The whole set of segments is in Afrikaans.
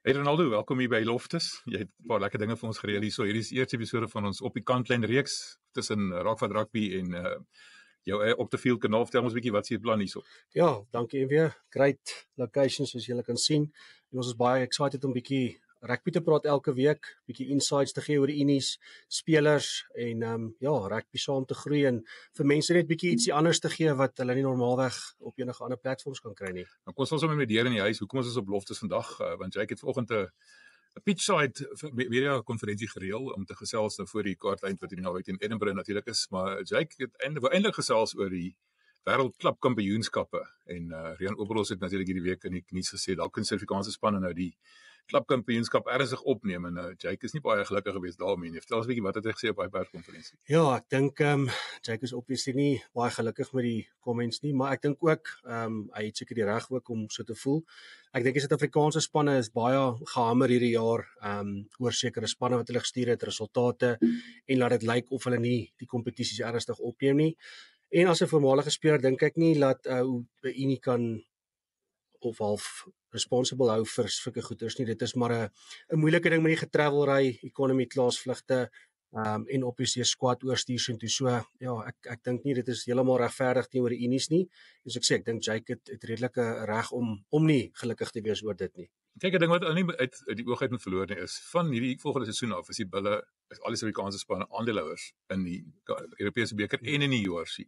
Hey Ronaldo, welkom hier by Loftus. Jy het 'n paar lekker dinge vir ons gereël hier. Hierdie is die eerste episode van ons op die kantlyn reeks tussen Raakvat Rugby en jou eie op die field kanaal. Vertel ons 'n bietjie wat se plan hierso. Ja, dankie en weer. Great locations soos julle kan sien. En ons is baie excited om bietjie rugby te praat elke week, bietjie insights te gee oor die unies, spelers en rugby saam te groei en vir mense net bietjie ietsie anders te gee wat hulle nie normaalweg op enige ander platforms kan kry nie. Nou kom ons sommer met deur in die huis. Hoekom ons is op Loftus vandag? Want Jake het vanoggend 'n pitchside media konferensie gereël om te gesels nou voor die kaarteind wat hier nou uit in Edinburgh natuurlik is, maar Jake het eintlik gesels oor die wêreldklub kampioenskappe en Rian Oberholz het natuurlik hierdie week in die nuus gesê dalk kan Suid-Afrikaanse spanne nou die klubkampioenskap ernstig opneem en Jake is nie baie gelukkig geweest daarmee nie. Vertel ons 'n bietjie wat het hy gesê op daai perskonferensie? Ja, ek dink Jake is obviously nie baie gelukkig met die comments nie, maar ek dink ook hy het seker die reg ook om so te voel. Ek dink die Suid-Afrikaanse spanne is baie gehamer hierdie jaar oor sekere spanne wat hulle gestuur het, resultate en laat dit lyk of hulle nie die kompetisies ernstig opneem nie. En as 'n voormalige speler dink ek nie dat Unie kan of half responsible hou vir sulke goeders nie. Dit is maar 'n moeilike ding met die getravelry, economy class vlugte en obviously 'n squad oorstuur so toe. So ja, ek dink nie dit is heeltemal regverdig teenoor die unies nie. Soos ek sê, ek dink Jake het redelike reg om nie gelukkig te wees oor dit nie. Kyk, 'n ding wat nie uit die oog uit moet verloor nie is van hierdie volgende seisoen af is die Bulle is al die Suid-Afrikaanse spanne aandeelhouers in die Europese beker en in die URC.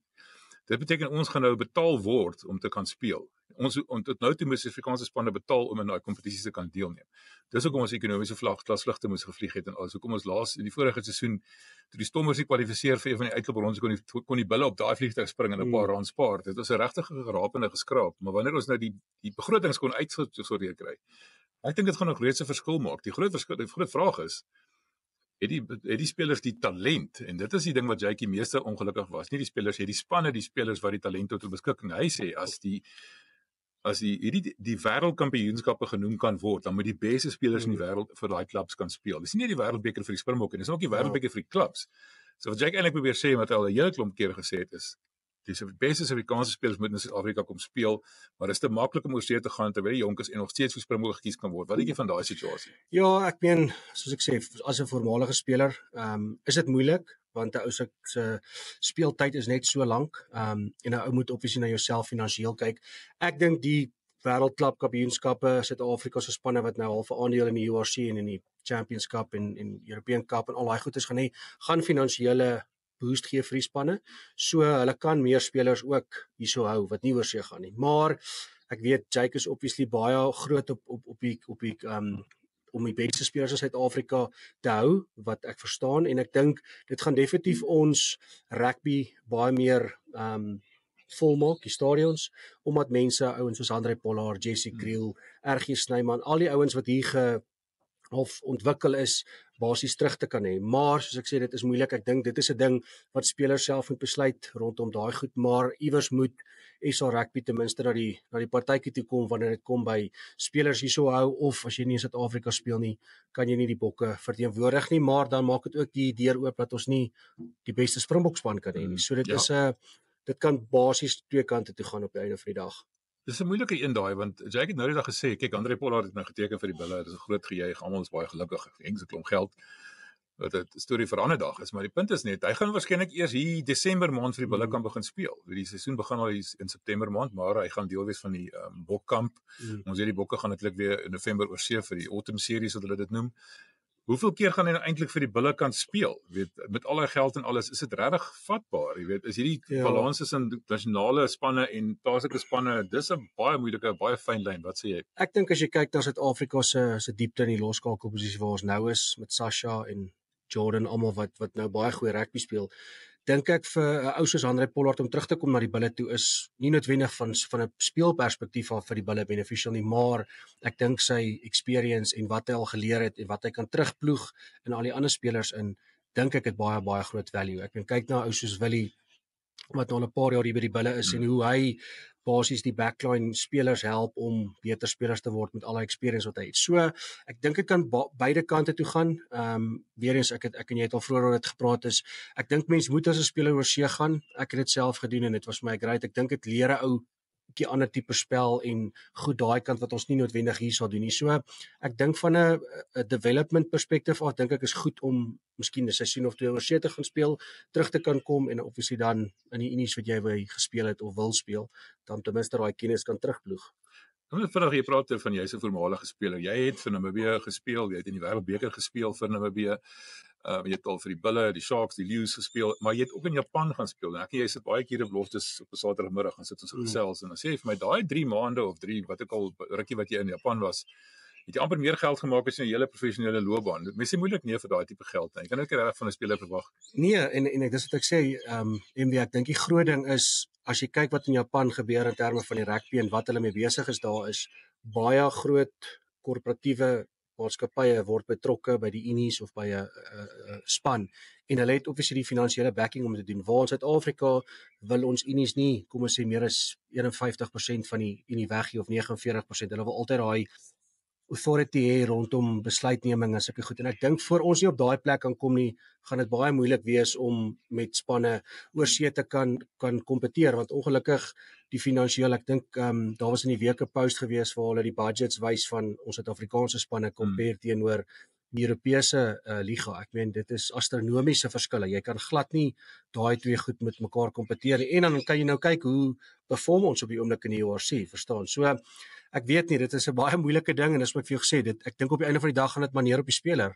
Dit beteken ons gaan nou betaal word om te kan speel. Ons tot nou toe moes Suid-Afrikaanse spanne betaal om in daai kompetisies te kan deelneem. Dis hoekom ons ekonomiese klasvlugte moes gevlieg het en alles. Hoekom ons laas in die vorige seisoen toe die Stormers nie kwalifiseer vir een van die uitlooprondes kon die Bulle op daai vliegtuig spring en 'n paar rand spaar. Dit was 'n regtige geraap en 'n geskraap, maar wanneer ons nou die begrotings kon uitgesorteer kry. Ek dink dit gaan nog reeds 'n verskil maak. Die groot vraag is het die spelers die talent en dit is die ding wat Jake meeste ongelukkig was. Nie die spelers het die spanne, die spelers wat die talent tot beskikking. Hy sê as die wêreldkampioenskappe genoem kan word, dan moet die beste spelers in die wêreld vir daai klubs kan speel. Dis nie die wêreldbeker vir die Springbokke nie, dis ook die wêreldbeker vir die klubs. So wat Jake eintlik probeer sê wat hy al 'n hele klomp kere gesê het is die beste Suid-Afrikaanse spelers moet in Suid-Afrika kom speel, maar dit is te maklik om oor see te gaan terwyl die jonkers en nog steeds vir Springbokke gekies kan word. Wat dink jy van daai situasie? Ja, ek meen, soos ek sê, as 'n voormalige speler, is dit moeilik want 'n ou se speeltyd is net so lank. En 'n ou moet obviously na jouself finansiëel kyk. Ek dink die wêreldklub kampioenskappe, Suid-Afrika se spanne wat nou half 'n aandeel in die URC en in die Champions Cup en European Cup en al daai goedes gaan finansiële boost gee vir die spanne. So hulle kan meer spelers ook hierso hou wat nie oorsee gaan nie. Maar ek weet Jake is obviously baie groot op die om die beste spelers in Suid-Afrika te hou, wat ek verstaan en ek dink dit gaan definitief ons rugby baie meer volmaak, die stadions, omdat mense ouens soos Andre Pollard, Jesse Kriel, RG Snyman, al die ouens wat hier of ontwikkel is, basies terug te kan hê. Maar soos ek sê, dit is moeilik. Ek dink dit is 'n ding wat spelers self moet besluit rondom daai goed, maar iewers moet SA Rugby ten minste na die partytjie toe kom wanneer dit kom by spelers hierso hou, of as jy nie in Suid-Afrika speel nie, kan jy nie die bokke verteenwoordig nie, maar dan maak dit ook die deur oop dat ons nie die beste Springbokspan kan hê nie. So dit is dit kan basies twee kante toe gaan op die einde van die dag. Dis 'n moeilike een daai want Jake het nou die dag gesê, kyk Andre Pollard het nou geteken vir die Bulle, dis 'n groot gejuig, almal is baie gelukkig, engse klomp geld. Wat 'n storie vir 'n ander dag is, maar die punt is net, hy gaan waarskynlik eers hier Desember maand vir die Bulle kan begin speel. Die seisoen begin al in September maand, maar hy gaan deel wees van die bokkamp. Ons weet die bokke gaan natuurlik weer in November oor see vir die autumn series wat hulle dit noem. Hoeveel keer gaan hy nou eintlik vir die Bulle kan speel? Weet, met al hy geld en alles, is dit regtig vatbaar? Jy weet, is hierdie balans tussen nasionale spanne en plaaslike spanne, dis 'n baie moeilike, baie fyn lyn. Wat sê jy? Ek dink as jy kyk na Suid-Afrika se diepte in die losskakelposisie waar ons nou is met Sasha en Jordan, almal wat nou baie goeie rugby speel, dink ek vir 'n ou soos Andre Pollard om terug te kom na die Bulle toe is nie noodwendig van 'n speelperspektief af vir die Bulle beneficial nie, maar ek dink sy experience en wat hy al geleer het en wat hy kan terugploeg en al die ander spelers in, dink ek het baie groot value. Ek kyk na 'n ou soos Willie wat nou al 'n paar jaar hier by die Bulle is en hoe hy basies die backline spelers help om beter spelers te word met al die experience wat hy het. So, ek dink dit kan beide kante toe gaan. Weer eens, ek en jy het al vroeër oor dit gepraat is, ek dink mens moet as 'n speler oor see gaan. Ek het dit self gedoen en dit was my great. Ek dink dit leer 'n ou 'n ander tipe spel en goed daai kant wat ons nie noodwendig hier sal doen nie. So ek dink van 'n development perspektief af dink ek is goed om miskien 'n seisoen of 2 oorsee te gaan speel, terug te kan kom en obviously dan in die unies wat jy by gespeel het of wil speel, dan ten minste daai kennis kan terugploeg. Kom net vinnig, jy praat van jy's 'n voormalige speler. Jy het vir Namibië gespeel, jy het in die Wêreldbeker gespeel vir Namibië. Jy het al vir die Bulle, die Sharks, die Lions gespeel, maar jy het ook in Japan gaan speel. En jy sit baie keer op beloftes op 'n Saterdagmiddag en sit ons gesels en dan sê jy vir my daai 3 maande of 3 wat ook al rukkie wat jy in Japan was, het jy amper meer geld gemaak as in jou hele professionele loopbaan. Dit is moeilik nie vir daai tipe geld nie. Jy kan net reg van 'n speler verwag. Nee, en dis wat ek sê, MB, ek dink die groot ding is as jy kyk wat in Japan gebeur in terme van die rugby en wat hulle mee besig is, daar is baie groot korporatiewe maatskappye word betrokke by die unies of by 'n span en hulle het obviously die finansiële backing om te doen. Waar in Suid-Afrika wil ons unies nie, kom ons sê meer as 51% van die unie weggee of 49%. Hulle wil altyd daai authority hê rondom besluitneming en sulke goed. En ek dink voor ons nie op daai plek kan kom nie, gaan dit baie moeilik wees om met spanne oorsee te kan kompeteer, want ongelukkig die finansiële, ek dink daar was in die week 'n post gewees waar hulle die budgets wys van ons Suid-Afrikaanse spanne compare teenoor die Europese liga. Ek meen dit is astronomiese verskille. Jy kan glad nie daai twee goed met mekaar kompeteer nie. En dan kan jy nou kyk hoe perform ons op die oomblik in die URC, verstaan? So ek weet nie, dit is 'n baie moeilike ding en dis wat ek vir jou gesê, ek dink op die einde van die dag gaan dit maar neer op die speler.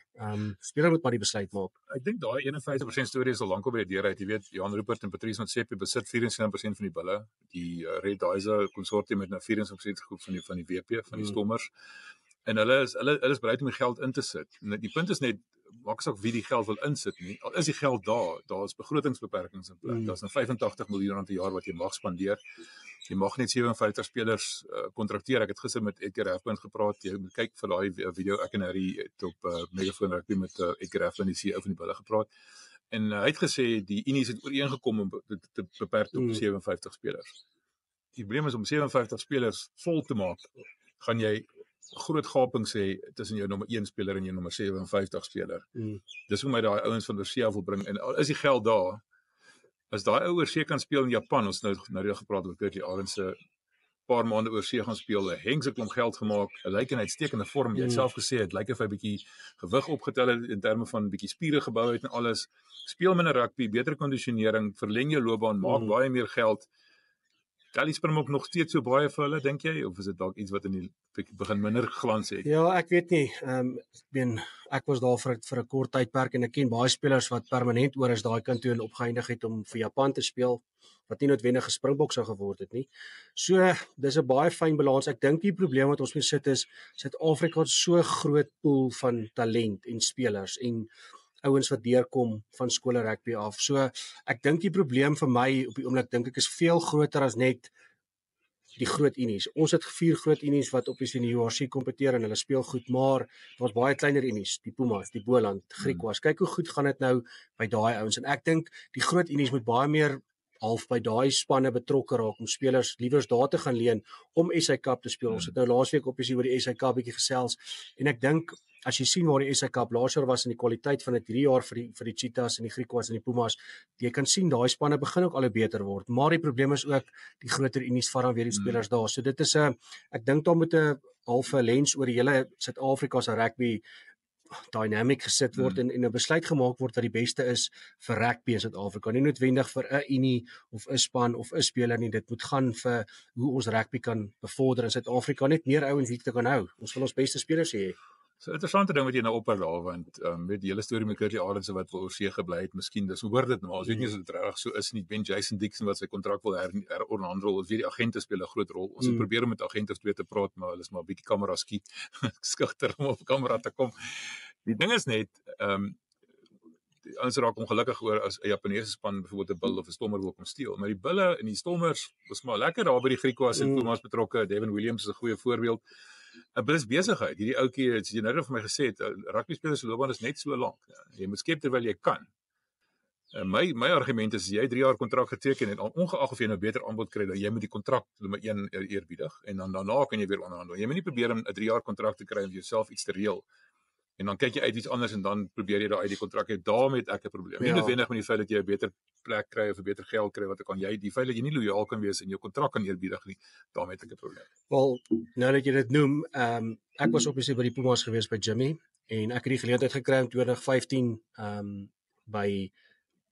Speler moet maar die besluit maak. Ek dink daai 51% storie is al lank al by die deur uit. Jy weet, Jan Rupert en Patrice Motsepe besit 74% van die Bulle. Die Red Daisa konsortium met nou 74% groep van die WP, van die Stormers. En hulle is bereid om die geld in te sit. En die punt is net, maak saak wie die geld wil insit nie. Al is die geld daar is begrotingsbeperkings in plek. Daar's nou 85 miljoen rand per jaar wat jy mag spandeer. Jy mag net 57 spelers kontrakteer. Ek het gister met Edgar Raffman gepraat. Jy moet kyk vir daai video. Ek en Harry het op Megaphone Rugby met Edgar Raffman, die CEO van die Bulle, gepraat. En hy het gesê die unies het ooreengekom om te beperk tot 57 spelers. Die probleem is om 57 spelers vol te maak, gaan jy groot gaping sê tussen jou nommer 1 speler en jou nommer 57 speler. Dis hoe my daai ouens van oorsee wil bring. En al is die geld daar, as daai ou oorsee kan speel in Japan, ons nou gepraat oor Curtly Arends se paar maande oorsee gaan speel, Henk se klomp geld gemaak, hy lyk in uitstekende vorm, jy het self gesê, het lyk of hy 'n bietjie gewig opgetel het in terme van bietjie spiere gebou het en alles, speel minder rugby, beter kondisionering, verleng jou loopbaan, maak baie meer geld. Tel die Springbok nog steeds so baie vir hulle, dink jy? Of is dit dalk iets wat in die begin minder glans het? Ja, ek weet nie. Ek was daar vir 'n kort tydperk en ek ken baie spelers wat permanent oor is daai kant toe en opgeëindig het om vir Japan te speel, wat nie noodwendig 'n Springbok sou geword het nie. So, dis 'n baie fyn balans. Ek dink die probleem wat ons mee sit is, Suid-Afrika het so groot pool van talent en spelers en ouens wat deurkom van skole rugby af. So ek dink die probleem vir my op die oomblik dink ek is veel groter as net die groot unies. Ons het 4 groot unies wat op die URC kompeteer en hulle speel goed, maar daar's baie kleiner unies, die Pumas, die Boland, Griquas. Kyk hoe goed gaan dit nou by daai ouens en ek dink die groot unies moet baie meer half by daai spanne betrokke raak om spelers liewers daar te gaan leen om SA Cup te speel. Ons het nou laasweek op oor die SA Cup bietjie gesels en ek dink as jy sien waar die SA Cup laas jaar was in die kwaliteit van dit hierdie jaar vir die Cheetahs en die Griquas en die Pumas, jy kan sien daai spanne begin ook al hoe beter word. Maar die probleem is ook die groter unies vat dan weer die spelers daar. So dit is ek dink daar moet 'n halfe lens oor die hele Suid-Afrika se rugby dynamic gesit word en 'n besluit gemaak word wat die beste is vir rugby in Suid-Afrika. Nie noodwendig vir 'n unie of 'n span of 'n speler nie. Dit moet gaan vir hoe ons rugby kan bevorder in Suid-Afrika, net meer ouens hier te kan hou. Ons wil ons beste spelers hê. So 'n interessante ding wat jy nou ophou daar, want met die hele storie met Curtly Arends wat vir oorsee gebly het, miskien dis hoor dit nou, ons weet nie of dit reg so is nie. Ben Jason Dixon wat sy kontrak wil heronhandel, ons weet die agente speel 'n groot rol. Ons het probeer om met agente of twee te praat, maar hulle is maar 'n bietjie kamera skiet, skugter om op kamera te kom. Die ding is net, die ouens raak ongelukkig oor as 'n Japaneese span byvoorbeeld 'n Bull of 'n Stormer wil kom steel, maar die Bulle en die Stormers was maar lekker daar by die Griquas en Pumas betrokke. Devin Williams is 'n goeie voorbeeld. 'n Bus besigheid. Hierdie ouetjie het jy nou vir my gesê, rugby spelers se loopbaan is net so lank. Jy moet skep terwyl jy kan. My argument is as jy 3 jaar kontrak geteken het, ongeag of jy nou beter aanbod kry, dan jy moet die kontrak nommer 1 eerbiedig en dan daarna kan jy weer onderhandel. Jy moet nie probeer om 'n 3 jaar kontrak te kry om vir jouself iets te reël En dan kyk jy uit iets anders en dan probeer jy daar uit die kontrak hê. Daarmee het ek 'n probleem. Nie noodwendig met die feit dat jy 'n beter plek kry of 'n beter geld kry wat kan jy die feit dat jy nie lojaal kan wees en jou kontrak kan eerbiedig nie, daarmee het ek 'n probleem. Wel, nou dat jy dit noem, ek was obviously by die Pumas gewees by Jimmy en ek het die geleentheid gekry om 2015 by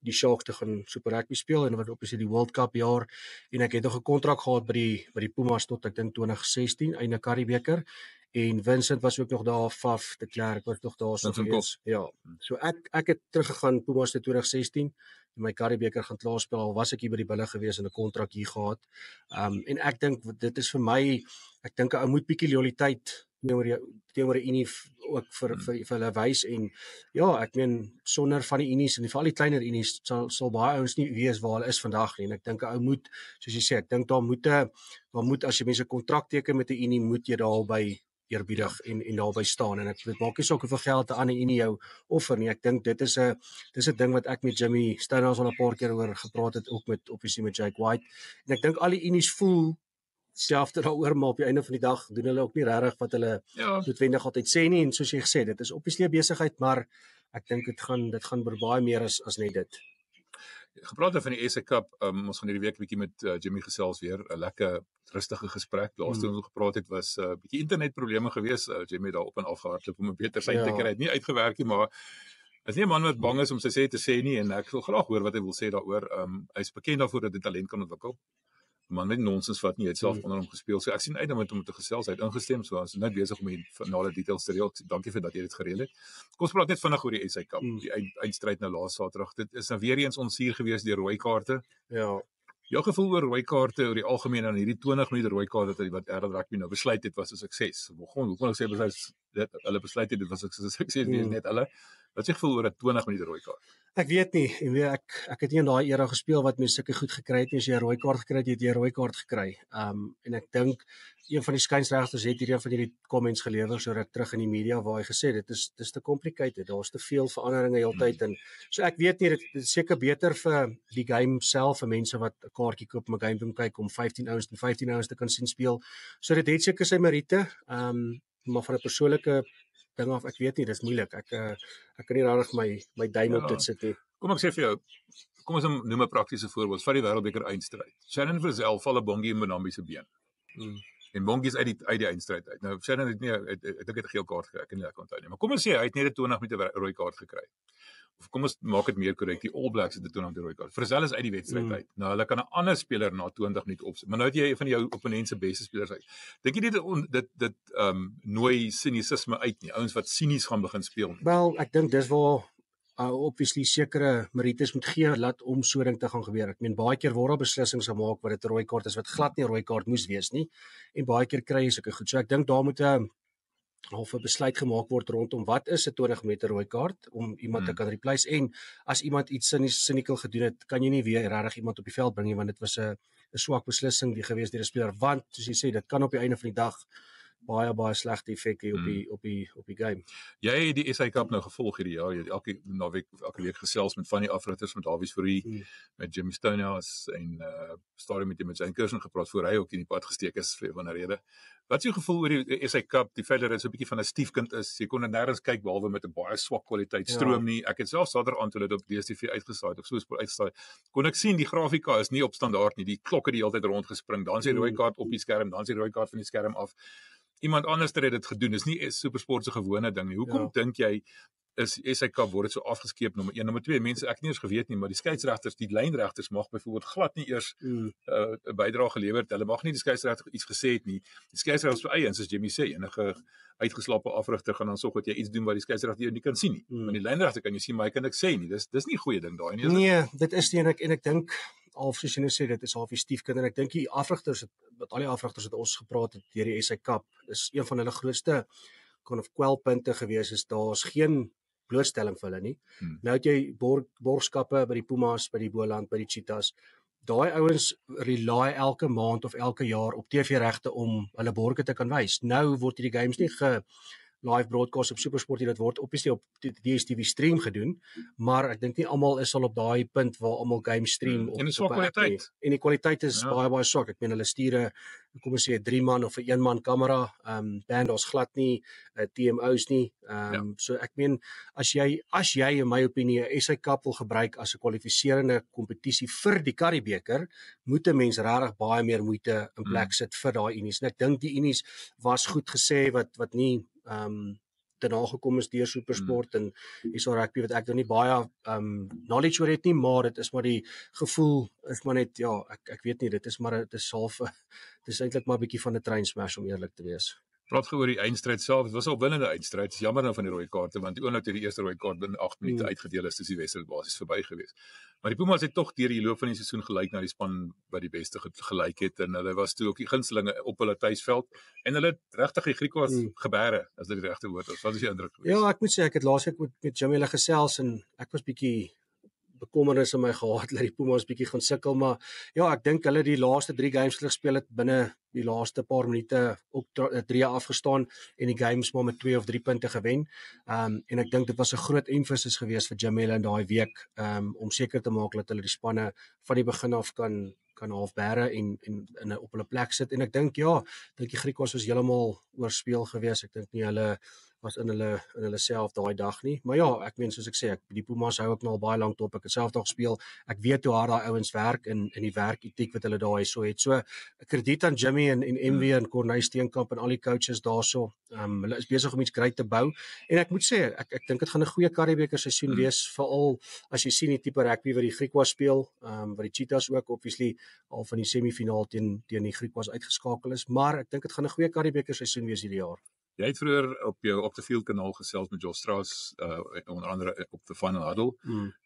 die Sharks te gaan Super Rugby speel en wat obviously die World Cup jaar en ek het nog 'n kontrak gehad by die Pumas tot ek dink 2016 einde Karibeker en Vincent was ook nog daar, Faf de Klerk was nog daar so gewees. Ja. So ek het teruggegaan Pumas te 2016 en my Karibeker gaan klaarspel al was ek hier by die Bulle gewees en 'n kontrak hier gehad. En ek dink dit is vir my ek dink 'n ou moet bietjie lojaliteit teenoor die Unie ook vir hulle wys en ja, ek meen sonder van die Unies en veral die kleiner Unies sal baie ouens nie weet waar hulle is vandag nie en ek dink 'n ou moet soos jy sê ek dink daar moet as jy mense 'n kontrak teken met 'n Unie moet jy daarby eerbiedig en daarby staan en dit maak nie saak hoeveel geld 'n ander Unie jou offer nie. Ek dink dit is 'n ding wat ek met Jimmy Stonehouse al 'n paar keer oor gepraat het ook met obviously met Jake White en ek dink al die Unies voel selfs daaroor maar op die einde van die dag doen hulle ook nie regtig wat hulle noodwendig altyd sê nie en soos jy gesê dit is obviously 'n besigheid maar ek dink dit gaan baie meer as net dit. Gepraat van die SA Cup, ons gaan hierdie week 'n bietjie met Jimmy gesels weer, 'n lekker rustige gesprek. Laaste ons gepraat het was 'n bietjie internetprobleme gewees. Jimmy daar op en af gehardloop om 'n beter sein te kry. Het nie uitgewerk nie, maar is nie 'n man wat bang is om sy sê te sê nie en ek wil graag hoor wat hy wil sê daaroor. Hy's bekend daarvoor dat hy talent kan ontwikkel. Man met nonsens vat nie, hy het self onder hom gespeel. So ek sien uit om met hom te gesels. Hy het ingestem, so ons is net besig om die finale details te reël. Dankie vir dat jy dit gereël het. Kom ons praat net vinnig oor die SA Cup. Die eindstryd nou laas Saterdag. Dit is nou weer eens onsuur gewees deur rooi kaarte. Ja. Jou gevoel oor rooi kaarte oor die algemeen aan hierdie 20 minute rooi kaarte wat Wêreld Rugby nou besluit het was 'n sukses. Hoe kon ek sê hulle besluit het dit was 'n sukses wees net hulle. Wat sê gevoel oor 'n 20 minute rooi kaart? Ek weet nie, en weet ek het nie in daai era gespeel wat mense sulke goed gekry het nie. As jy 'n rooi kaart gekry het, jy 'n rooi kaart gekry. En ek dink een van die skynsregters het hierdie van hierdie comments gelewer so ruk terug in die media waar hy gesê dis te complicated. Daar's te veel veranderinge heeltyd en so ek weet nie dit is seker beter vir die game self vir mense wat 'n kaartjie koop om 'n game te kyk om 15 ouens te kan sien speel. So dit het seker sy meriete. Maar van 'n persoonlike ding af, ek weet nie, dis moeilik. Ek kan nie regtig my duim op dit sit nie. Kom ek sê vir jou, kom ons noem 'n praktiese voorbeeld van die Wêreldbeker eindstryd. Shannon Frizzell val 'n bongie in Mbonambi se been. En bongie is uit die eindstryd uit. Nou Shannon het nie ek dink hy het 'n geel kaart gekry, ek kan nie onthou nie. Maar kom ons sê hy het net 'n 20 minute rooi kaart gekry. Of kom ons maak dit meer korrek, die All Blacks het 'n 20 minute rooi kaart. Frizzell is uit die wedstryd uit. Nou hulle kan 'n ander speler na 20 minute opsit. Maar nou het jy een van jou opponent se beste spelers uit. Dink jy nie dit nooi sinisisme uit nie? Ouens wat sinies gaan begin speel nie. Wel, ek dink dis waar obviously sekere merites moet gee laat om so ding te gaan gebeur. Ek meen baie keer word daar beslissings gemaak wat dit 'n rooi kaart is wat glad nie 'n rooi kaart moes wees nie en baie keer kry jy sulke goed. So ek dink daar moet 'n besluit gemaak word rondom wat is 'n 20 minute rooi kaart om iemand te kan replace en as iemand iets cynical gedoen het, kan jy nie weer regtig iemand op die veld bring nie want dit was 'n swak beslissing die gewees deur 'n speler want soos jy sê dit kan op die einde van die dag baie slegte effek hê op die game. Jy het die SA Cup nou gevolg hierdie jaar. Jy het elke week gesels met van die afrigters met Davies Fourie, met Jimmy Stonehouse en stadium met Jane Kirsten gepraat voor hy ook in die pad gesteek is vir 'n rede. Wat is jou gevoel oor die SA Cup? Die feit dat dit so 'n bietjie van 'n stiefkind is. Jy kon nêrens kyk behalwe met 'n baie swak kwaliteit stroom nie. Ek het self Saterdag aan toe dit op DStv uitgesaai of so uitgesaai. Kon ek sien die grafika is nie op standaard nie. Die klokke die heeltyd rondgespring. Dan is die rooi kaart op die skerm, dan is die rooi kaart van die skerm af. Iemand anders het dit gedoen. Dis nie 'n supersport se gewone ding nie. Hoekom dink jy is SA Cup word dit so afgeskeep nommer 1, nommer 2 mense ek nie eens geweet nie, maar die skeieregters, die lynregters mag byvoorbeeld glad nie eers 'n bydrae gelewer het. Hulle mag nie die skeieregter iets gesê het nie. Die skeieregters vir eie, soos Jimmy sê, enige uitgeslaapte afrigter gaan dan sorg dat jy iets doen wat die skeieregter nie kan sien nie. Maar die lynregter kan jy sien, maar hy kan niks sê nie. Dis nie 'n goeie ding daai nie. Nee, dit is nie en ek dink al soos jy nou sê dit is half die stiefkind en ek dink die afrigters wat al die afrigters wat ons gepraat het deur die SA Cup is een van hulle grootste kwelpunte gewees is daar's geen blootstelling vir hulle nie. Nou het jy borgskappe by die Pumas, by die Boland, by die Cheetahs. Daai ouens rely elke maand of elke jaar op TV-regte om hulle borge te kan wys. Nou word hierdie games nie live broadcast op SuperSport dit word obviously op die DStv stream gedoen, maar ek dink nie almal is al op daai punt waar almal game stream en die kwaliteit. En die kwaliteit is baie swak. Ek meen hulle stuur kom ons sê 'n 3-man of 'n 1-man kamera, dan daar's glad nie TMO's nie. So ek meen as jy in my opinie 'n SA Cup wil gebruik as 'n kwalifiserende kompetisie vir die Karibeker, moet 'n mens regtig baie meer moeite in plek sit vir daai unies. En ek dink die unies was goed gesê wat nie daarna gekom is deur Supersport en SA Rugby wat ek nou nie baie knowledge oor het nie, maar dit is maar die gevoel is maar net ek weet nie, dit is half dis eintlik maar 'n bietjie van 'n train smash om eerlik te wees. Praat gou oor die eindstryd self. Dit was 'n opwindende eindstryd. Dit is jammer nou van die rooi kaarte want die oomblik toe die eerste rooi kaart binne 8 minute uitgedeel is, die wedstryd basies verby gewees. Maar die Pumas het tog deur die loop van die seisoen gelyk na die span wat die beste gelyk het en hulle was toe ook die gunstelinge op hulle tuisveld en hulle het regtig die Griekwas gebere, as dit die regte woord is. Wat is die indruk gewees? Ja, ek moet sê ek het laasweek met Jimmy hulle gesels en ek was bietjie bekommernis in my gehad dat die Pumas bietjie gaan sukkel, maar ek dink hulle die laaste 3 games gespeel het binne die laaste paar minute ook 3 afgestaan en die games maar met 2 of 3 punte gewen. En ek dink dit was 'n groot emphasis geweest vir Jimmy in daai week om seker te maak dat hulle die spanne van die begin af kan half bære en op hulle plek sit. En ek dink die Griekwas was heeltemal oorspeel geweest. Ek dink nie hulle was in hulle self daai dag nie. Maar ek meen soos ek sê, die Pumas hou ek nou al baie lank op. Ek het self daar gespeel. Ek weet hoe hard daai ouens werk en die werketiek wat hulle daai so het. So 'n krediet aan Jimmy en MW en Corneille Steenkamp en al die coaches daarso. Hulle is besig om iets great te bou. En ek moet sê, ek dink dit gaan 'n goeie Karibeker seisoen wees, veral as jy sien die tipe rugby wat die Griekwas speel, wat die Cheetahs ook obviously al van die semifinaal teen die Griekwas uitgeskakel is, maar ek dink dit gaan 'n goeie Karibeker seisoen wees hierdie jaar. Jy het vroeër op jou op die field kanaal gesels met Josh Strauss, onder andere op die Final Huddle.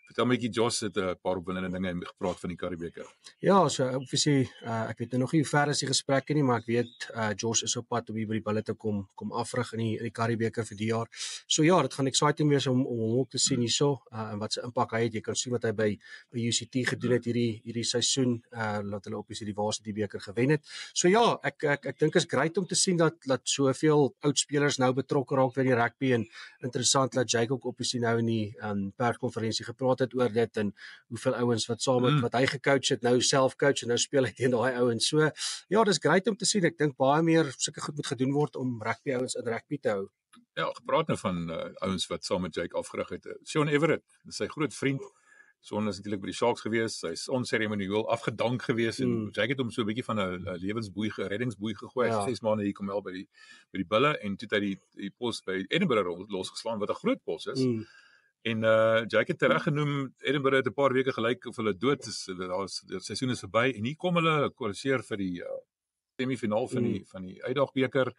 Vertel my bietjie, Josh het 'n paar opwindende dinge gepraat van die Karibeker. Ja, so obviously, ek weet nog nie hoe ver is die gesprekke nie, maar ek weet Josh is op pad om hier by die bulle te kom afrig in die Karibeker vir die jaar. So dit gaan exciting wees om hom ook te sien hierso, en wat sy impak hy het. Jy kan sien wat hy by UCT gedoen het hierdie seisoen, dat hulle obviously die Varsity beker gewen het. So ek dink is great om te sien dat soveel oud spelers nou betrokke raak by die rugby en interessant dat Jake ook obviously nou in die perskonferensie gepraat het oor dit en hoeveel ouens wat saam met wat hy gecoach het nou self coach en nou speel hy teen daai ouens. So dis great om te sien. Ek dink baie meer sulke goed moet gedoen word om rugby ouens in rugby te hou. Ja, gepraat nou van ouens wat saam met Jake afgerig het. Sean Everett, sy groot vriend. Sean is natuurlik by die Sharks gewees. Hy's onseremonieel afgedank gewees en Jake het hom so 'n bietjie van 'n lewensboei, reddingsboei gegooi. 6 maande hier kom wel by die bulle en toe het hy die pos by Edinburgh losgeslaan wat 'n groot pos is. En Jake het reg genoem Edinburgh het 'n paar weke gelyk of hulle dood is. Die seisoen is verby en hier kom hulle kwalifiseer vir die semifinaal van die Uitdagbeker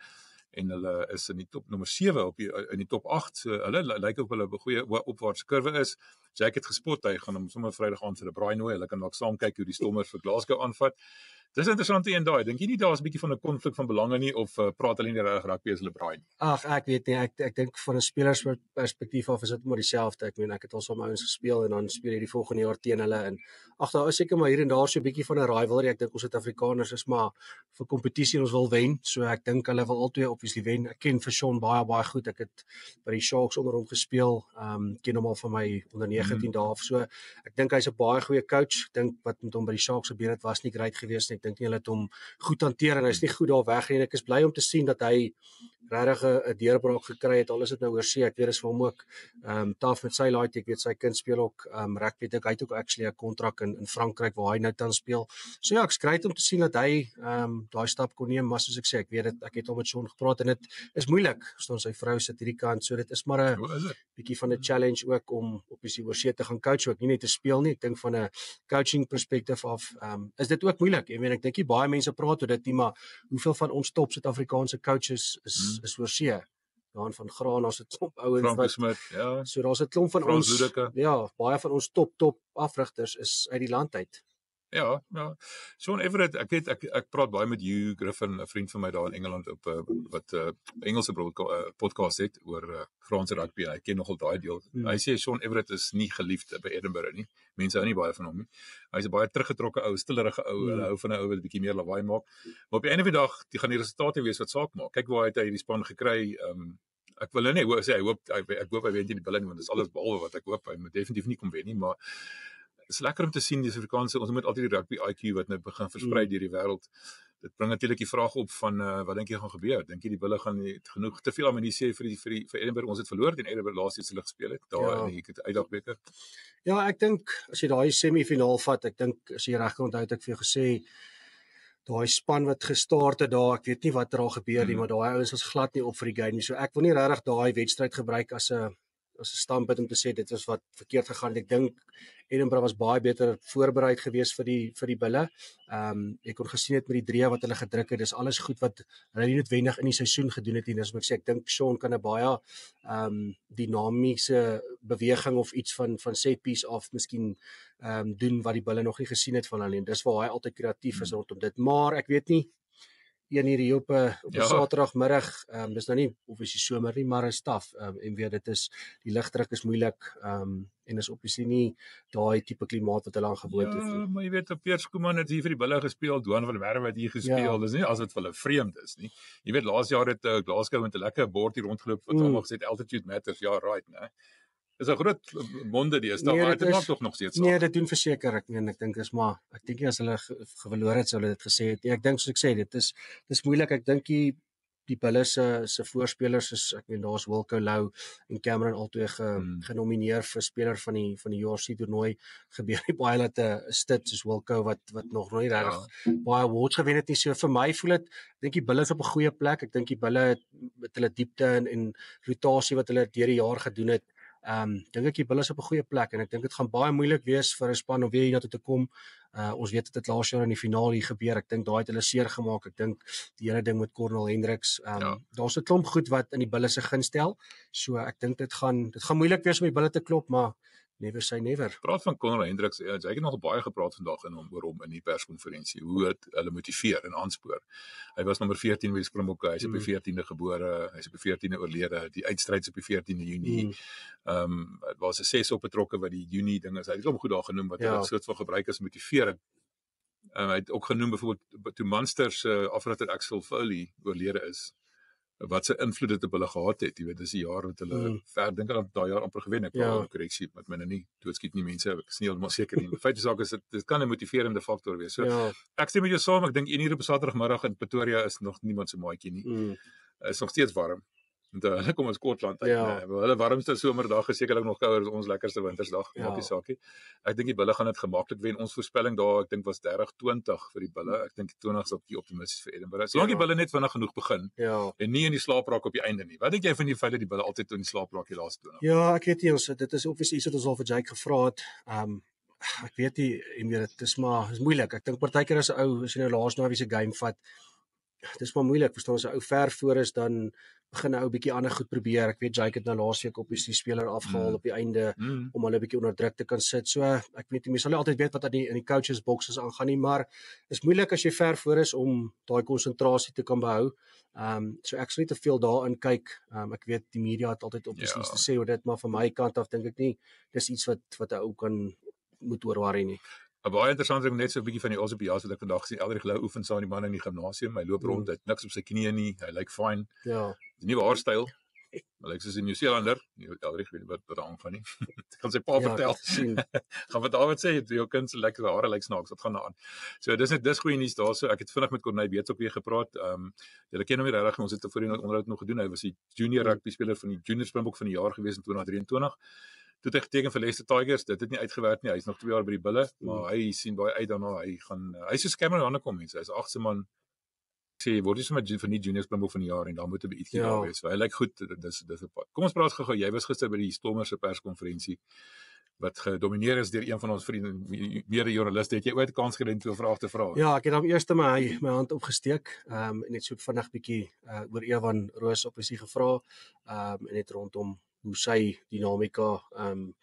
en hulle is in die top nommer 7 in die top 8. So hulle lyk op hulle 'n goeie opwaartse kurwe is. Jake het gespot, hy gaan hom sommer Vrydag aan vir 'n braai nooi. Hulle kan dalk saam kyk hoe die Stormers vir Glasgow aanvat. Dis 'n interessante een daai. Dink jy nie daar's 'n bietjie van 'n konflik van belange nie of praat hulle nie reg rugby as hulle braai nie? Ag, ek weet nie. Ek dink van 'n spelersperspektief af is dit maar dieselfde. Ek meen ek het al saam ouens gespeel en dan speel jy die volgende jaar teen hulle en daar is seker maar hier en daar so 'n bietjie van 'n rivalry. Ek dink ons Suid-Afrikaners is maar vir kompetisie ons wil wen. So ek dink hulle wil albei obviously wen. Ek ken vir Sean baie goed. Ek het by die Sharks onder hom gespeel. Ken hom al van my onder 19 dae af. So ek dink hy's 'n baie goeie coach. Ek dink wat met hom by die Sharks gebeur het was nie great geweest nie. Ek dink nie hulle het hom goed hanteer en hy's nie goed daar weg nie. Ek is bly om te sien dat hy regtig 'n deurbraak gekry het. Al is dit nou oor see. Ek weet dis vir hom ook taaf met sy laai. Ek weet sy kind speel ook rugby. Hy het ook actually 'n kontrak in Frankryk waar hy nou tans speel. So ek skryf om te sien dat hy daai stap kon neem, maar soos ek sê, ek weet dit, ek het al met Sean gepraat en dit is moeilik. Staan sy vrou sit hierdie kant, so dit is maar 'n bietjie van 'n challenge ook om op die oor see te gaan coach ook, nie net te speel nie. Ek dink van 'n coaching perspektief af is dit ook moeilik. Ek weet ek dink baie mense praat oor dit nie, maar hoeveel van ons top Suid-Afrikaanse coaches is oor see? Daan van Graan, ons het top ouens wat Smit, ja. So daar's 'n klomp van Frans ons Ludeke. Ja, baie van ons top afrigters is uit die land uit. Ja. Sean Everett, ek praat baie met Hugh Griffin, 'n vriend van my daar in Engeland op wat Engelse podcast het oor Franse rugby. Hy ken nogal daai deel. Hy sê Sean Everett is nie geliefd by Edinburgh nie. Mense hou nie baie van hom nie. Hy's 'n baie teruggetrokke ou, stillerige ou. Hulle hou van 'n ou wat 'n bietjie meer lawaai maak. Maar op die einde van die dag, gaan die resultate wees wat saak maak. Kyk waar hy hierdie span gekry. Ek wil nie sê ek hoop hy wen nie die bulle nie, want dit is alles behalwe wat ek hoop. Hy moet definitief nie kom wen nie, maar is lekker om te sien die Suid-Afrikaanse, ons moet altyd die rugby IQ wat nou begin versprei deur die wêreld. dit bring natuurlik die vraag op van wat dink jy gaan gebeur? Dink jy die Bulle gaan genoeg te veel ammunisie vir Edinburgh? Ons het verloor teen Edinburgh laas iets hulle gespeel het daar in die uitdagbeker. Ja, ek dink as jy daai semifinaal vat, ek dink as jy reg onthou het ek vir jou gesê daai span wat gestart het daar, ek weet nie wat daar gebeur nie, maar daai ouens was glad nie op vir die game nie. So ek wil nie regtig daai wedstryd gebruik as 'n standpunt om te sê dit was wat verkeerd gegaan. Ek dink Edinburgh was baie beter voorberei gewees vir die Bulle. Ek kon gesien het met die drie wat hulle gedruk het, dis alles goed wat hulle nie noodwendig in die seisoen gedoen het nie. Dis wat ek sê, ek dink Sean kan 'n baie dinamiese beweging of iets van set piece af miskien doen wat die Bulle nog nie gesien het van hulle nie. Dis waar hy altyd kreatief is rondom dit. Maar ek weet nie 1 uur op 'n Saterdagmiddag, dis nou nie obviously somer nie, maar is taaf. En weer dit is die ligdruk is moeilik en is obviously nie daai tipe klimaat wat hulle aangewoond het nie. Maar jy weet Piers Koeman het hier vir die Bulle gespeel, Duan van der Merwe het hier gespeel. Dis nie as dit vir hulle vreemd is nie. Jy weet laas jaar het Glasgow met 'n lekker bord hier rondgeloop wat almal gesê het altitude matters. Ja, right, né? Dis 'n groot monde die is daar, maar dit maak tog nog steeds. Nee, dit doen verseker ek dink dis maar ek dink as hulle verloor het sou hulle dit gesê het. Ek dink soos ek sê dis moeilik. Ek dink die Bulle se voorspelers is daar's Wilco Louw en Cameron albei genomineer vir speler van die URC toernooi. Gebeur nie baie dat 'n stit soos Wilco wat nog nooit regtig baie awards gewen het nie. So vir my voel dit dink die Bulle is op 'n goeie plek. Ek dink die Bulle met hulle diepte en rotasie wat hulle deur die jaar gedoen het. Dink ek die Bulle is op 'n goeie plek en ek dink dit gaan baie moeilik wees vir 'n span om weer hiernatoe te kom. Ons weet dit laas jaar in die finaal hier gebeur. Ek dink daai het hulle seer gemaak. Ek dink die hele ding met Cornel Hendricks. Daar's 'n klomp goed wat in die Bulle se gunst stel. So ek dink dit gaan moeilik wees om die Bulle te klop, maar never say never. Praat van Cornel Hendricks, hy het nog baie gepraat vandag oor hom in die perskonferensie. Hoe het hulle motiveer en aanspoor. Hy was nommer 14 by die Springbokke. Hy's op die 14de gebore, hy's op die 14de oorlede. Die uitstryd is op die 14de Junie. Dit was 'n 6 op betrokke wat die Junie ding is. Hy het hom goed daar genoem wat hulle soort van gebruik as motivering. Hy het ook genoem byvoorbeeld toe Munsters afrigter Axel Foley oorlede is. Wat se invloed dit op hulle gehad het, jy weet, dis die jaar wat hulle ver dink aan daai jaar amper gewen het, korreksie, met my nou nie doodskiet nie mense, ek is nie heeltemal seker nie. Die feit is ook is dit kan 'n motiverende faktor wees. So ek stem met jou saam, ek dink 1 uur op Saterdagmiddag in Pretoria is nog niemand se maatjie nie. Is nog steeds warm. Want hulle kom ons Kortland uit. Hulle warmste somerdag is sekerlik nog kouer as ons lekkerste wintersdag, maak nie saak nie. Ek dink die Bulle gaan dit gemaklik wen. Ons voorspelling daar, ek dink was 30-20 vir die Bulle. Ek dink die 20 is op die optimisties vir Edinburgh. Solank die Bulle net vinnig genoeg begin en nie in die slaap raak op die einde nie. Wat dink jy van die feit dat die Bulle altyd in die slaap raak die laaste 20? Ja, ek weet nie, dit is obviously iets wat ons al vir Jake gevra het. Ek weet nie, dit is moeilik. Ek dink partykeer as 'n ou, as jy nou laas naweek se game vat, dis maar moeilik, verstaan, as 'n ou ver voor is, dan begin 'n ou bietjie ander goed probeer. Ek weet Jake het nou laasweek op die speler afgehaal op die einde om hulle bietjie onder druk te kan sit. So ek weet nie, mens sal nie altyd weet wat in die coaches boxes aangaan nie, maar is moeilik as jy ver voor is om daai konsentrasie te kan behou. So ek sal nie te veel daarin kyk. Ek weet die media het altyd op iets te sê oor dit, maar van my kant af dink ek nie dis iets wat 'n ou moet oorworry nie. 'n Baie interessant ding net so 'n bietjie van die Osepias wat ek vandag gesien. Eldrig Lou oefen saam die man in die gimnasium. Hy loop rond, hy het niks op sy knieë nie. Hy lyk fyn. Dis nie haarstyl. Hy lyk soos 'n Nieu-Seelander. Eldrig weet wat daar aangaan nie. Kan sy pa vertel. Gaan wat David sê, jou kind se lekker hare lyk snaaks. Wat gaan daaraan? So dis goeie nuus daarso. Ek het vinnig met Corneille Beets ook weer gepraat. Julle ken hom nie regtig. Ons het voorheen onderhoud nog gedoen. Hy was die junior rugby speler van die Junior Springbok van die jaar gewees in 2023. Toe het hy geteken vir Leicester Tigers, dit het nie uitgewerk nie, hy is nog 2 jaar by die Bulle, maar hy sien baie uit daarna, hy is so Cameron aan die kom mense, hy is 8ste man, sê, word nie sommer van die Junior Springbok van die jaar, en daar moet 'n bietjie daar wees, so hy lyk goed, dis 'n pad. Kom ons praat gou, jy was gister by die Stormers se perskonferensie, wat gedomineer is deur een van ons vriende, meerde joernaliste, het jy ooit 'n kans gekry om 2 vrae te vra? Ja, ek het dan eers my hand opgesteek, en net so vinnig bietjie oor Evan Roos op is gevra, en net rondom hoe sy dinamika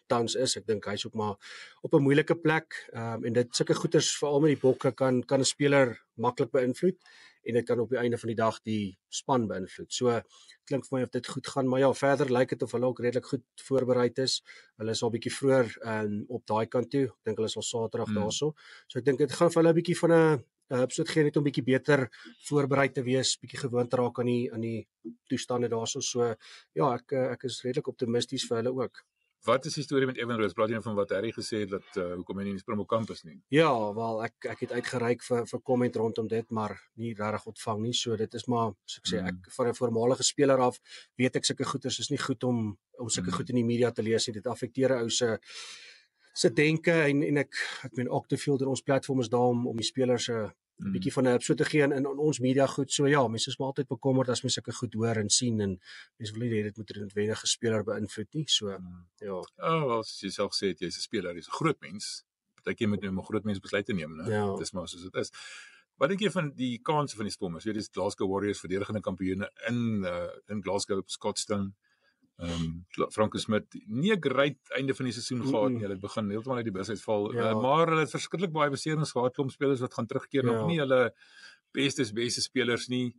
tans is. Ek dink hy's ook maar op 'n moeilike plek en dit sulke goeters veral met die Bokke kan 'n speler maklik beïnvloed en dit kan op die einde van die dag die span beïnvloed. So klink vir my of dit goed gaan, maar ja, verder lyk dit of hulle ook redelik goed voorberei is. Hulle is al bietjie vroeër op daai kant toe. Ek dink hulle is al Saterdag daarso. So ek dink dit gaan vir hulle 'n bietjie van 'n episode gee net om bietjie beter voorberei te wees, bietjie gewoond te raak aan die toestande daarso. So ja, ek is redelik optimisties vir hulle ook. Wat is die storie met Evan Roos? Praat jy nou van wat Harry gesê het, dat hoekom hy nie in die Springbok kamp is nie? Ja, wel ek het uitgereik vir comment rondom dit, maar nie regtig ontvang nie. So dit is maar, soos ek sê, ek van 'n voormalige speler af weet ek sulke goeters is nie goed om sulke goed in die media te lees nie. Dit affekteer 'n ou se denke en ek meen Octafield en ons platform is daar om die spelers se 'n bietjie van 'n hip so te gee in ons media goed. So ja, mense is maar altyd bekommerd as mense sulke goed hoor en sien en mense wil nie hê dit moet 'n noodwendige speler beïnvloed nie. So ja. Wel, as jy self sê jy's 'n speler, jy's 'n groot mens. Partykeer moet jy 'n groot mens besluite neem, né? Ja. Dis maar soos dit is. Wat dink jy van die kanse van die Stormers? Jy weet, die Glasgow Warriors verdedigende kampioene in Glasgow op Scotstown. Franco Smit nie 'n great einde van die seisoen gehad nie. Hulle het begin heeltemal uit die bus uitval, maar hulle het verskriklik baie beserings gehad, klomp spelers wat gaan terugkeer, nog nie hulle beste spelers nie.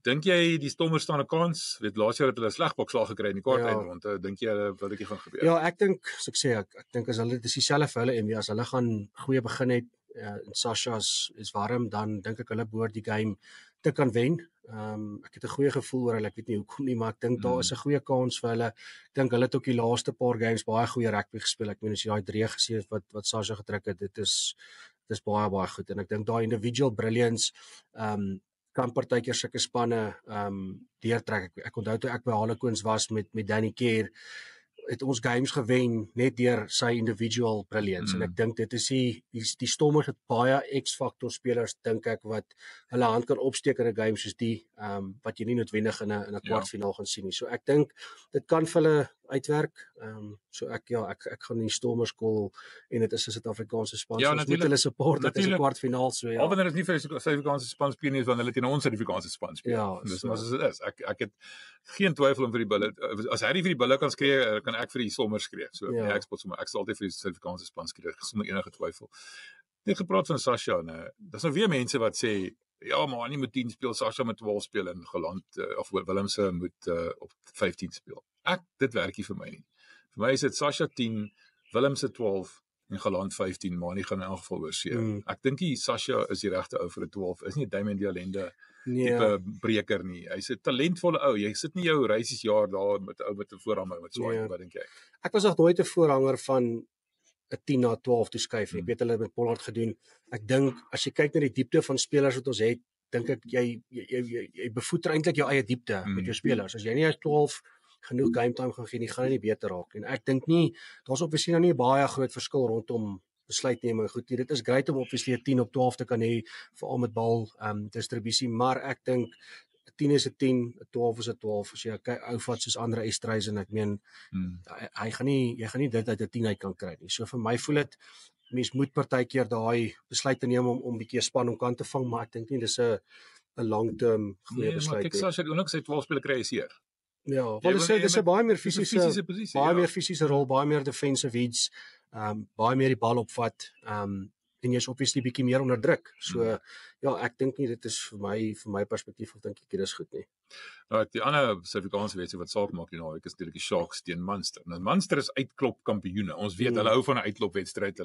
Dink jy die Stormers staan 'n kans? Weet laas jaar het hulle 'n sleg bakslag gekry in die kwart eindronde. Dink jy wat gaan gebeur? Ja, ek dink, soos ek sê, ek dink as hulle dis dieselfde vir hulle en as hulle gaan goeie begin het en Sasha is warm, dan dink ek hulle behoort die game te kan wen. Ek het 'n goeie gevoel oor hulle, ek weet nie hoekom nie, maar ek dink daar is 'n goeie kans vir hulle. Ek dink hulle het ook die laaste paar games baie goeie rugby gespeel. Ek meen as jy daai 3 gesien het wat Sasha gedruk het, dit is baie goed en ek dink daai individual brilliance kan partykeer sulke spanne deurtrek. Ek onthou toe ek by Harlequins was met Danny Kerr, het ons games gewen net deur sy individual brilliance en ek dink dit is die Stormers het baie X-factor spelers dink ek wat hulle hand kan opsteek in 'n game soos die wat jy nie noodwendig in 'n kwartfinaal gaan sien nie. So ek dink dit kan vir hulle uitwerk. So ek gaan die Stormers call en dit is 'n Suid-Afrikaanse span. Ja, ons moet hulle support dit is 'n kwartfinaal so ja. Al wanneer dit nie vir die Suid-Afrikaanse span speel nie, is wanneer hulle teen ons Suid-Afrikaanse span speel. Ja, dis maar soos dit is. Ek het geen twyfel om vir die Bulle. As hy vir die Bulle kan skree, kan ek vir die Stormers skree. So ek sal altyd vir die Suid-Afrikaanse span skree sonder enige twyfel. Net gepraat van Sasha, nee. Daar's nou weer mense wat sê ja, maar nie moet 10 speel, Sasha moet 12 speel en Geland of Willemse moet op 15 speel. Dit werk nie vir my nie. Vir my is dit Sasha 10, Willemse 12 en Geland 15, maar nie gaan in elk geval oorseë. Ek dink die Sasha is die regte ou vir 'n 12. Is nie 'n Diamond Dialende tipe breker nie. Hy's 'n talentvolle ou. Jy sit nie jou reisiesjaar daar met 'n ou met 'n voorhanger met swaai, wat dink jy? Ek was nog nooit 'n voorhanger van 'n 10 na 12 toeskuif. Ek weet hulle het met Pollard gedoen. Ek dink as jy kyk na die diepte van spelers wat ons het, dink ek jy bevoeder eintlik jou eie diepte met jou spelers. As jy nie as 12 genoeg game time gaan gee nie, gaan dit nie beter raak nie. En ek dink nie daar's obviously nou nie baie groot verskil rondom besluitneming. Goed, dit is great om obviously 'n 10 op 12 te kan hê veral met bal distribusie, maar ek dink 'n 10 is 'n 10, 'n 12 is 'n 12. As jy ou vat soos Andre Estreisen, ek meen jy gaan nie dit uit 'n 10 uit kan kry nie. So vir my voel dit mens moet partykeer daai besluit neem om bietjie 'n span om kan te vang, maar ek dink nie dis 'n long-term goeie besluit nie. Maar kyk Sasha, die onlangs hy 12 spelers kry is hier. Ja, want dis 'n baie meer fisiese posisie, baie meer fisiese rol, baie meer defensive edge, baie meer die bal opvat, en jy's obviously bietjie meer onder druk. So ja, ek dink nie dit is vir my perspektief of dink ek dit is goed nie. Nou die ander Suid-Afrikaanse wedstryd wat saak maak nou, ek is natuurlik die Sharks teen Munster. Nou Munster is uitklop kampioene. Ons weet hulle hou van 'n uitklop wedstryd.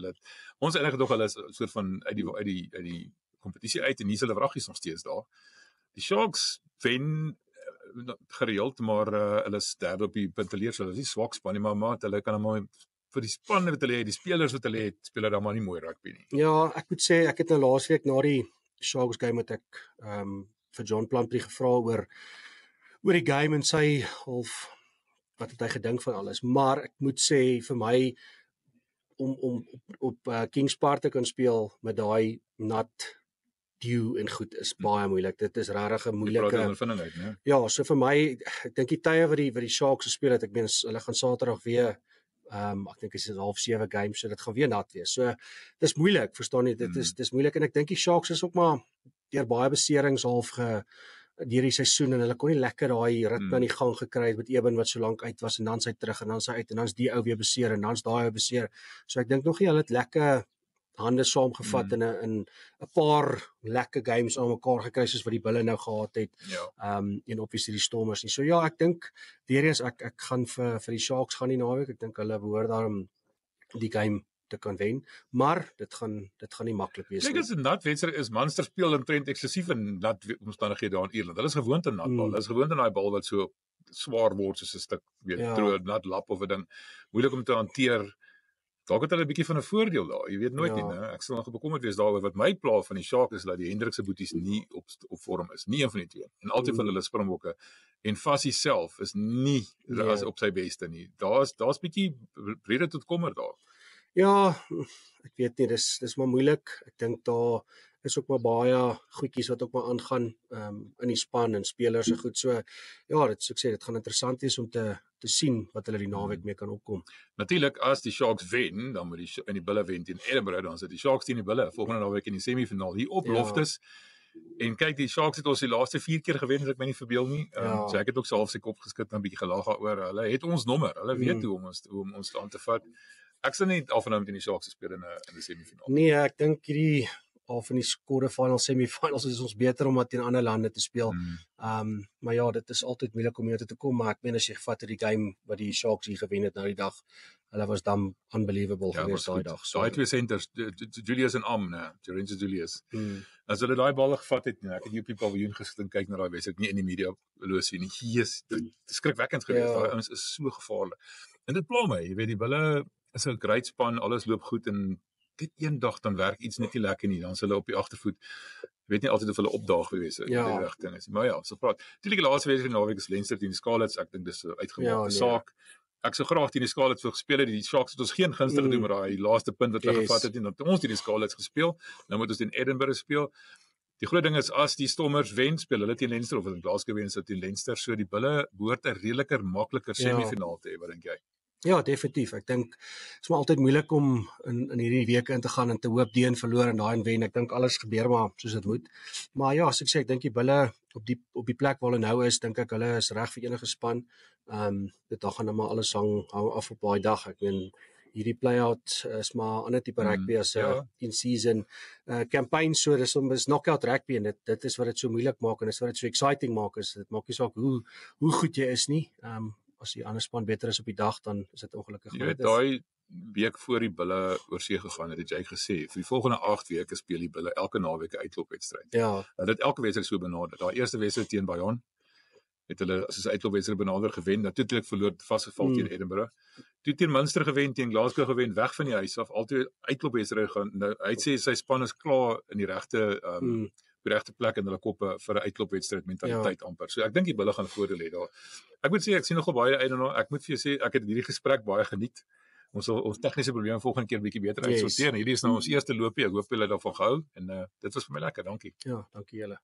Ons enige dog hulle is 'n soort van uit die kompetisie uit en hier is hulle wraggies nog steeds daar. Die Sharks wen gereeld, maar hulle is derde op die punteleer, so hulle is nie swak span nie, maar hulle kan maar vir die span wat hulle het, die spelers wat hulle het, speel hulle dan maar nie mooi rugby nie. Ja, ek moet sê ek het nou laasweek na die Sharks game het ek vir John Plumtree gevra oor die game en sy half wat het hy gedink van alles, maar ek moet sê vir my om op Kings Park te kan speel met daai nat dew en goed is baie moeilik. Dit is regtig 'n moeilike ondervinding uit, né? Ja, so vir my, ek dink die tye wat die Sharks gespeel het, ek meen hulle gaan Saterdag weer ek dink dit is 6:30 game, so dit gaan weer nat wees. So dis moeilik, verstaan jy? Dis moeilik en ek dink die Sharks is ook maar deur baie beserings half deur die seisoen en hulle kon nie lekker daai ritme aan die gang gekry het met Eben wat so lank uit was en dan sy terug en dan sy uit en dan's die ou weer beseer en dan's daai ou beseer. So ek dink nog nie hulle het lekker hande saamgevat in 'n paar lekker games aan mekaar gekry soos wat die Bulle nou gehad het. Ja. En obviously die Stormers nie. So ja, ek dink weer eens ek gaan vir die Sharks gaan die naweek. Ek dink hulle behoort daarom die game te kan wen, maar dit gaan nie maklik wees nie. Kyk, as 'n nat wedstryd is, Munster speel omtrent eksklusief in nat omstandighede daar in Ierland. Hulle is gewoond aan nat bal. Hulle is gewoond aan daai bal wat so swaar word soos 'n stuk Ja. droë nat lap of 'n ding. Moeilik om te hanteer. Dalk het hulle 'n bietjie van 'n voordeel daar. Jy weet nooit nie, Ja. né? Ek sal nog bekommerd wees daaroor. Wat my pla van die Sharks is dat die Hendrikse boeties nie op vorm is, nie een van die twee. En altyd van hulle Springbokke en Fassie self is nie as op sy beste nie. Daar's bietjie rede tot kommer daar. Ja, ek weet nie, dis maar moeilik. Ek dink daar is ook maar baie goedjies wat ook maar aangaan in die span en spelers se goed. So ja, dit soos ek sê, dit gaan interessant wees om te sien wat hulle die naweek mee kan opkom. Natuurlik as die Sharks wen, dan moet die Bulle wen teen Edinburgh, dan sit die Sharks teen die Bulle volgende naweek in die semifinaal hier op Loftus. En kyk, die Sharks het ons die laaste 4 keer gewen, as ek my nie verbeel nie. So ek het ook self sy kop geskit en 'n bietjie gelag daaroor. Hulle het ons nommer. Hulle weet hoe om ons aan te vat. Ek sal nie afhou met die Sharks speel in 'n semifinaal. Nee, ek dink hierdie half in die quarterfinals, semifinals is ons beter om teen ander lande te speel. Maar ja, dit is altyd moeilik om hier te kom, maar ek meen as jy gevat het die game wat die Sharks hier gewen het nou die dag, hulle was dan unbelievable geweest daai dag. Daai twee centers, Julius en Am, né? Terence Julius. As hulle daai bal gevat het, ek het hier op die paviljoen gesit en kyk na daai wedstryd, nie in die media loos nie. Jesus, dit is skrikwekkend geweest. Daai ouens is so gevaarlik. En dit pla my, jy weet die Bulle is 'n great span, alles loop goed en dit eendag dan werk iets net nie lekker nie, dan is hulle op die agtervoet. Ek weet nie altyd of hulle opdaag gewees het in die rigting is. Maar ja, so praat. Natuurlik die laaste wedstryd naweek is Leinster teen die Scarlets. Ek dink dis 'n uitgemaakte saak. Ek sou graag teen die Scarlets wou gespeel het. Die Sharks het ons geen gunste gedoen met daai laaste punt wat hulle gevat het nie. Dan ons teen die Scarlets gespeel. Nou moet ons teen Edinburgh speel. Die groot ding is as die Stormers wen, speel hulle teen Leinster of in Glasgow wen teen Leinster. So die Bulle behoort 'n redeliker makliker semifinaal te hê, wat dink jy? Ja, definitief. Ek dink dit is maar altyd moeilik om in hierdie weke in te gaan en te hoop die een verloor en daai en wen. Ek dink alles gebeur maar soos dit moet. Maar ja, as ek sê, ek dink die Bulle op die plek waar hulle nou is, dink ek hulle is reg vir enige span. Dit gaan nou maar alles hang af op daai dag. Ek meen hierdie play-out is maar 'n ander tipe rugby as 'n in-season campaign, so dis knockout rugby en dit is wat dit so moeilik maak en dis wat dit so exciting maak. Is dit maak nie saak hoe goed jy is nie. As die ander span beter is op die dag, dan is dit ongelukkig. Jy weet, daai week voor die Bulle oorsee gegaan het jy gesê, vir die volgende 8 weke speel die Bulle elke naweek 'n uitklopwedstryd. Ja. Hulle het elke wedstryd so benader. Daai eerste wedstryd teen Bayonne het hulle as 'n uitklopwedstryd benader gewen, natuurlik verloor vasgeval teen Edinburgh. Toe teen Munster gewen, teen Glasgow gewen, weg van die huis af, altyd uitklopwedstryd gaan. Nou hy sê sy span is klaar in die regte plek in hulle koppe vir 'n uitklopwedstryd mentaliteit amper. So ek dink die Bulle gaan voordeel hê daar. Ek moet sê ek sien nogal baie uit daarna. Ek moet vir jou sê ek het hierdie gesprek baie geniet. Ons sal ons tegniese probleme volgende keer bietjie beter uitsorteer. Hierdie is nou ons eerste loopie. Ek hoop julle het daarvan gehou en dit was vir my lekker. Dankie. Ja, dankie julle.